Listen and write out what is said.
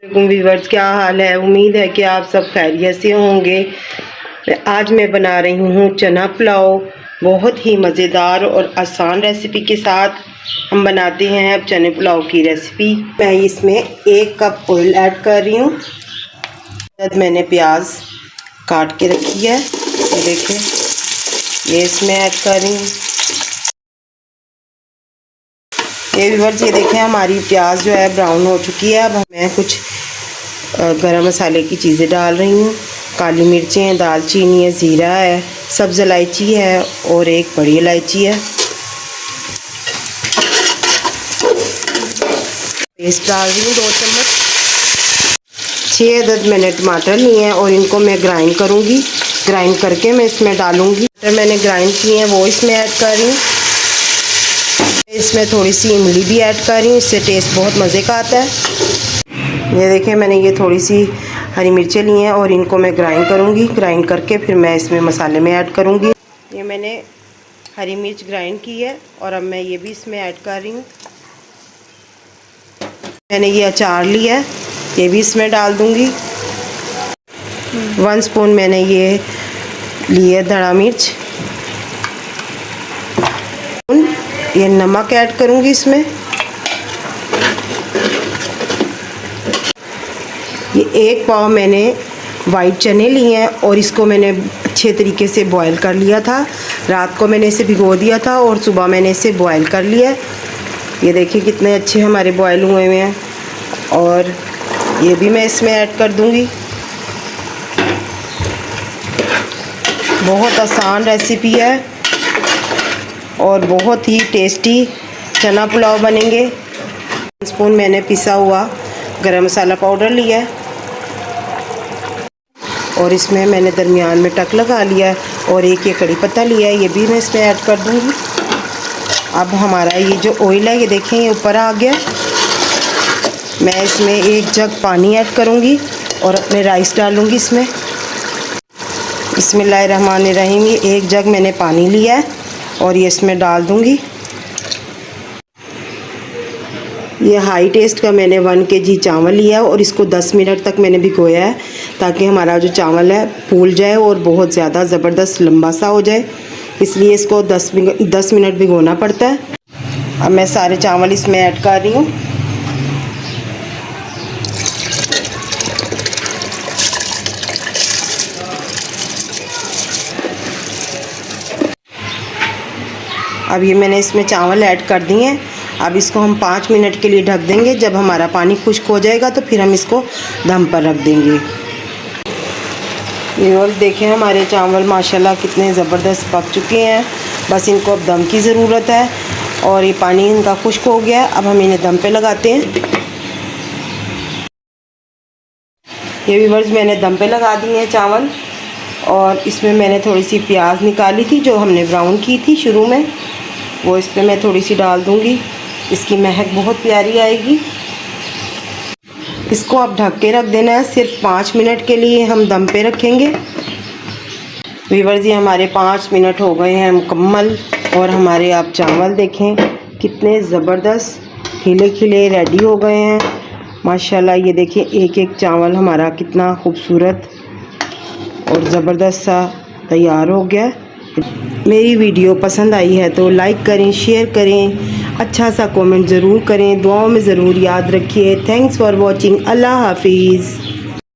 Viewers, क्या हाल है। उम्मीद है कि आप सब खैरियत से होंगे। आज मैं बना रही हूँ चना पुलाव, बहुत ही मज़ेदार और आसान रेसिपी के साथ हम बनाते हैं अब चने पुलाव की रेसिपी। मैं इसमें 1 कप ऑयल ऐड कर रही हूँ। मैंने प्याज काट के रखी है, ये देखें, ये इसमें ऐड कर रही हूँ। ये व्यूअर्स, ये देखें हमारी प्याज जो है ब्राउन हो चुकी है। अब मैं कुछ गरम मसाले की चीज़ें डाल रही हूँ। काली मिर्चें हैं, दालचीनी है, ज़ीरा है, सब्ज़ इलायची है और 1 बड़ी इलायची है। पेस्ट डाल रही हूँ 2 चम्मच। 6 अदद मैंने टमाटर लिए हैं और इनको मैं ग्राइंड करूँगी। ग्राइंड करके मैं इसमें डालूँगी। टमाटर मैंने ग्राइंड किए हैं वो इसमें ऐड कर रही हूँ। इसमें थोड़ी सी इमली भी ऐड कर रही हूँ, इससे टेस्ट बहुत मज़े का आता है। ये देखें, मैंने ये थोड़ी सी हरी मिर्चें ली हैं और इनको मैं ग्राइंड करूँगी। ग्राइंड करके फिर मैं इसमें मसाले में ऐड करूँगी। ये मैंने हरी मिर्च ग्राइंड की है और अब मैं ये भी इसमें ऐड कर रही हूँ। मैंने ये अचार लिया है, ये भी इसमें डाल दूँगी। 1 स्पून मैंने ये लिए धड़ा मिर्च। ये नमक ऐड करूँगी इसमें। ये 1 पाव मैंने वाइट चने लिए हैं और इसको मैंने अच्छे तरीके से बॉईल कर लिया था। रात को मैंने इसे भिगो दिया था और सुबह मैंने इसे बॉईल कर लिया है। ये देखिए कितने अच्छे हमारे बॉईल हुए हुए हैं। और ये भी मैं इसमें ऐड कर दूंगी। बहुत आसान रेसिपी है और बहुत ही टेस्टी चना पुलाव बनेंगे। 1 स्पून मैंने पिसा हुआ गरम मसाला पाउडर लिया है और इसमें मैंने दरमियान में टक लगा लिया है और 1 ये कड़ी पत्ता लिया है, ये भी मैं इसमें ऐड कर दूंगी। अब हमारा ये जो ऑयल है, ये देखें, ये ऊपर आ गया। मैं इसमें 1 जग पानी ऐड करूंगी और अपने राइस डालूंगी इसमें। बिस्मिल्लाहिर्रहमानिर्रहीम। ये 1 जग मैंने पानी लिया है और ये इसमें डाल दूंगी। ये हाई टेस्ट का मैंने 1 kg चावल लिया है और इसको 10 मिनट तक मैंने भिगोया है ताकि हमारा जो चावल है फूल जाए और बहुत ज़्यादा ज़बरदस्त लंबा सा हो जाए, इसलिए इसको 10 मिनट भिगोना पड़ता है। अब मैं सारे चावल इसमें ऐड कर रही हूँ। अब ये मैंने इसमें चावल ऐड कर दिए हैं। अब इसको हम 5 मिनट के लिए ढक देंगे। जब हमारा पानी खुश्क हो जाएगा तो फिर हम इसको दम पर रख देंगे। ये और देखें, हमारे चावल माशाल्लाह कितने ज़बरदस्त पक चुके हैं। बस इनको अब दम की ज़रूरत है और ये पानी इनका खुश्क हो गया है। अब हम इन्हें दम पे लगाते हैं। ये व्यूअर्स, मैंने दम पे लगा दिए हैं चावल और इसमें मैंने थोड़ी सी प्याज निकाली थी जो हमने ब्राउन की थी शुरू में, वो इस पर मैं थोड़ी सी डाल दूँगी। इसकी महक बहुत प्यारी आएगी। इसको अब ढक के रख देना है। सिर्फ 5 मिनट के लिए हम दम पे रखेंगे। व्यूअर्स, ये हमारे 5 मिनट हो गए हैं मुकम्मल और हमारे आप चावल देखें कितने ज़बरदस्त खिले खिले रेडी हो गए हैं माशाल्लाह। ये देखिए, एक चावल हमारा कितना खूबसूरत और ज़बरदस्त सा तैयार हो गया। मेरी वीडियो पसंद आई है तो लाइक करें, शेयर करें, अच्छा सा कमेंट ज़रूर करें, दुआओं में ज़रूर याद रखिए। Thanks for watching. अल्लाह हाफिज़।